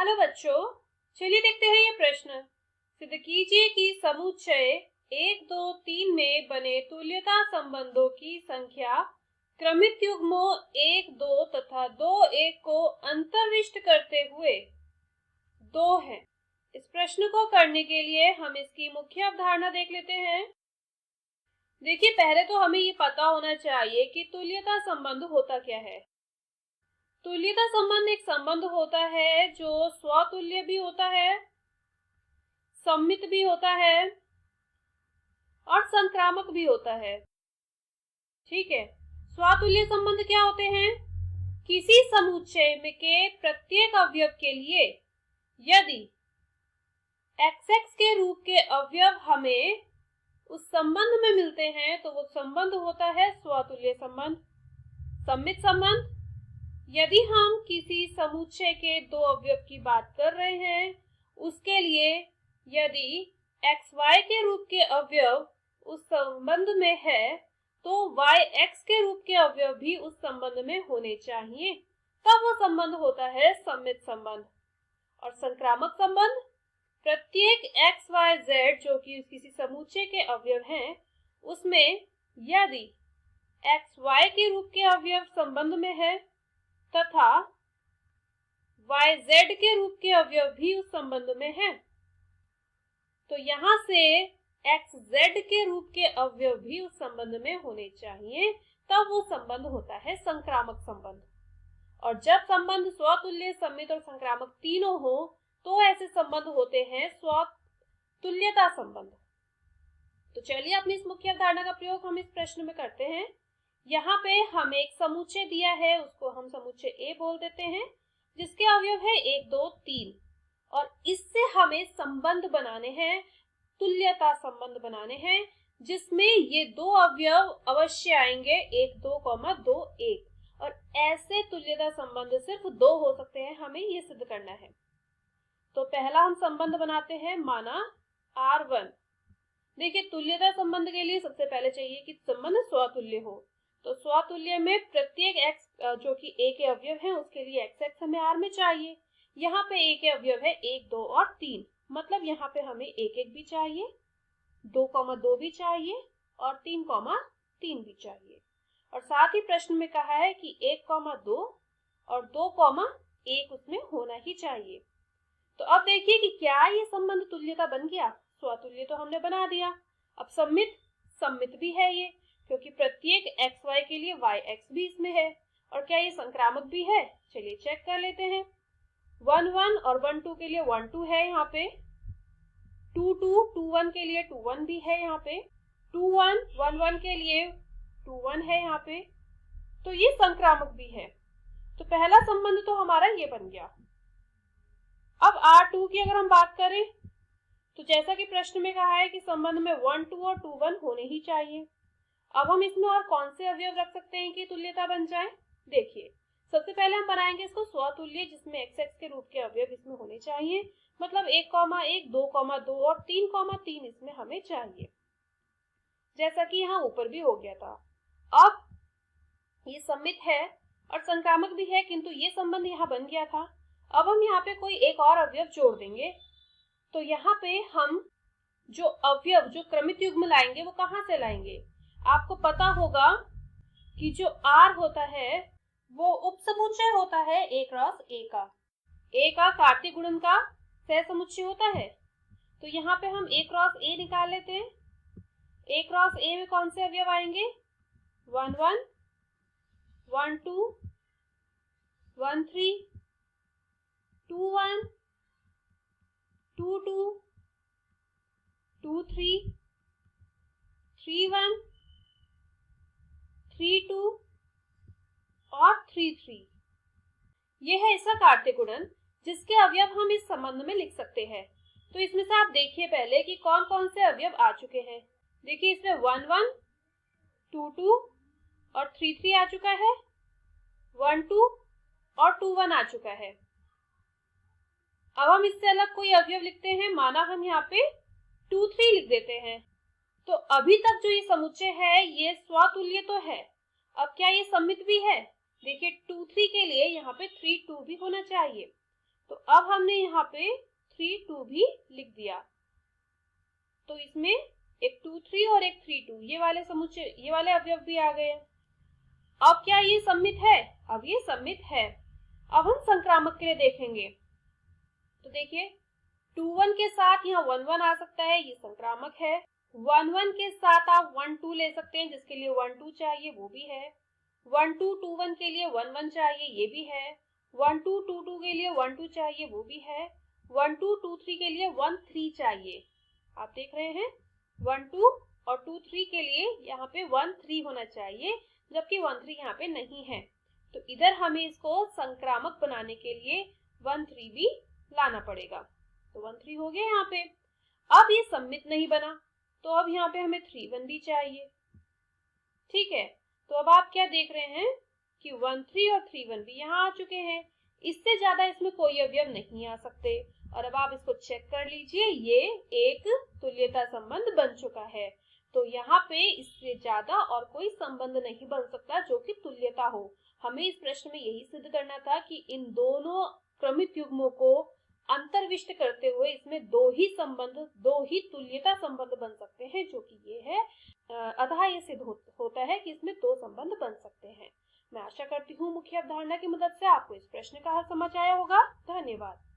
Hello बच्चों, चलिए देखते हैं ये प्रश्न। सिद्ध कीजिए कि समुच्चय 1, 2, 3 में बने तुल्यता संबंधों की संख्या क्रमित युग्मों 1, 2 तथा 2, 1 को अंतर्विष्ट करते हुए 2 है। इस प्रश्न को करने के लिए हम इसकी मुख्य अवधारणा देख लेते हैं। देखिए, पहले तो हमें ये पता होना चाहिए कि तुल्यता संबंध होता क्या है। तुल्यता संबंध एक संबंध होता है जो स्वतुल्य भी होता है, सममित भी होता है और संक्रामक भी होता है। ठीक है, स्वतुल्य संबंध क्या होते हैं? किसी समुच्चय में के प्रत्येक अवयव के लिए यदि XX के रूप के अवयव हमें उस संबंध में मिलते हैं तो वो संबंध होता है स्वतुल्य संबंध। सममित संबंध, यदि हम किसी समुच्चय के दो अवयव की बात कर रहे हैं, उसके लिए यदि XY के रूप के अवयव उस संबंध में है तो YX के रूप के अवयव भी उस संबंध में होने चाहिए, तब वो संबंध होता है सममित संबंध। और संक्रामक संबंध, प्रत्येक XYZ जो कि किसी समुच्चय के अवयव हैं, उसमें यदि XY के रूप के अवयव संबंध में है तथा YZ के रूप के अवयव भी उस संबंध में है, तो यहाँ से XZ के रूप के अवयव भी उस संबंध में होने चाहिए, तब वो संबंध होता है संक्रामक संबंध। और जब संबंध स्वतुल्य, सममित और संक्रामक तीनों हो तो ऐसे संबंध होते हैं स्वतुल्यता संबंध। तो चलिए अपनी इस मुख्य अवधारणा का प्रयोग हम इस प्रश्न में करते हैं। यहाँ पे हमें एक समुच्चय दिया है, उसको हम समुच्चय A बोल देते हैं, जिसके अवयव है 1, 2, 3 और इससे हमें संबंध बनाने हैं, तुल्यता संबंध बनाने हैं, जिसमें ये दो अवयव अवश्य आएंगे 1, 2, 2, 1 और ऐसे तुल्यता संबंध सिर्फ 2 हो सकते हैं, हमें ये सिद्ध करना है। तो पहला हम संबंध बनाते हैं, माना R1। देखिए, तुल्यता संबंध के लिए सबसे पहले चाहिए कि संबंध स्वतुल्य हो, तो स्वतुल्य में प्रत्येक x जो कि A के अवयव हैं उसके लिए XX हमें R में चाहिए। यहाँ पे A के अवयव है 1, 2 और 3, मतलब यहाँ पे हमें 1, 1 भी चाहिए, 2, 2 भी चाहिए और 3, 3 भी चाहिए। और साथ ही प्रश्न में कहा है कि 1, 2 और 2, 1 उसमें होना ही चाहिए। तो अब देखिए कि क्या ये संबंध तुल्यता बन गया। स्वतुल्य तो हमने बना दिया, अब सममित भी है ये, क्योंकि प्रत्येक XY के लिए YX भी इसमें है। और क्या ये संक्रामक भी है? चलिए चेक कर लेते हैं। 1, 1 और 1, 2 के लिए 1, 2 है यहाँ पे, 2, 2, 2, 1 के लिए 2, 1 भी है यहाँ पे, 2, 1, 1, 1 के लिए 2, 1 है यहाँ पे, तो ये संक्रामक भी है। तो पहला संबंध तो हमारा ये बन गया। अब R2 की अगर हम बात करें तो जैसा कि प्रश्न में कहा है कि संबंध में 1, 2 और 2, 1 होने ही चाहिए। अब हम इसमें और कौन से अवयव रख सकते हैं कि तुल्यता बन जाए? देखिए, सबसे पहले हम बनाएंगे इसको स्वतुल्य, जिसमें XX के रूप के अवयव इसमें होने चाहिए, मतलब 1, 1, 2, 2 और 3, 3 इसमें हमें चाहिए, जैसा कि यहाँ ऊपर भी हो गया था। अब ये सममित है और संक्रामक भी है, किंतु ये संबंध यहाँ बन गया था। अब हम यहाँ पे कोई एक और अवयव जोड़ देंगे, तो यहाँ पे हम जो अवयव, जो क्रमित युग्म लाएंगे वो कहाँ से लाएंगे? आपको पता होगा कि जो R होता है वो उपसमुच्चय होता है A क्रॉस A का। A का कार्तीय गुणन का सहसमुच्चय होता है, तो यहाँ पे हम A क्रॉस A निकाल लेते हैं। A क्रॉस A में कौन से अवयव आएंगे? 1, 1, 1, 2, 1, 3, 2, 1, 2, 2, 2, 3, 3, 1, 3, 2 और 3, 3। ये है इसका कार्तीय गुणन, जिसके अवयव हम इस संबंध में लिख सकते हैं। तो इसमें से आप देखिए पहले कि कौन कौन से अवयव आ चुके हैं। देखिए, इसमें 1, 1, 2, 2 और 3, 3 आ चुका है, 1, 2 और 2, 1 आ चुका है। अब हम इससे अलग कोई अवयव लिखते हैं, माना हम यहाँ पे 2, 3 लिख देते हैं। तो अभी तक जो ये समुच्चय है ये स्वतुल्य तो है, अब क्या ये सममित भी है? देखिए, 2, 3 के लिए यहाँ पे 3, 2 भी होना चाहिए। तो अब हमने यहाँ पे 3 2 भी लिख दिया, तो इसमें एक 2 3 और एक 3 2 ये वाले अवयव भी आ गए। अब क्या ये सममित है? अब ये सममित है। अब हम संक्रामक के लिए देखेंगे, तो देखिए 2 1 के साथ यहाँ 1 1 आ सकता है, ये संक्रामक है। 1 1 के साथ आप 1 2 ले सकते हैं, जिसके लिए 1 2 चाहिए, वो भी है। 1 2 2 1 के लिए 1 1 चाहिए, ये भी है। 1 2 2 2 के लिए 1 2 चाहिए, वो भी है। 1 2 2 3 के लिए 1 3 चाहिए। आप देख रहे हैं 1 2 और 2 3 के लिए यहाँ पे 1 3 होना चाहिए, जबकि 1 3 यहाँ पे नहीं है। तो इधर हमें इसको संक्रामक बनाने के लिए 1 3 भी लाना पड़ेगा। तो 1 3 हो गया यहाँ पे। अब ये सममित नहीं बना, तो अब यहाँ पे हमें 3 1 भी चाहिए। ठीक है, तो अब आप क्या देख रहे हैं कि 1 3 और 3 1 भी यहाँ आ चुके हैं। इससे ज्यादा इसमें कोई अवयव नहीं आ सकते। और अब आप इसको चेक कर लीजिए, ये एक तुल्यता संबंध बन चुका है। तो यहाँ पे इससे ज्यादा और कोई संबंध नहीं बन सकता जो कि तुल्यता हो। हमें इस प्रश्न में यही सिद्ध करना था कि इन दोनों क्रमिक युग्मों को अंतर्विष्ट करते हुए इसमें दो ही तुल्यता संबंध बन सकते हैं, जो कि ये है। अतः ये सिद्ध होता है कि इसमें दो संबंध बन सकते हैं। मैं आशा करती हूँ मुख्य अवधारणा की मदद से आपको इस प्रश्न का हल समझ आया होगा। धन्यवाद।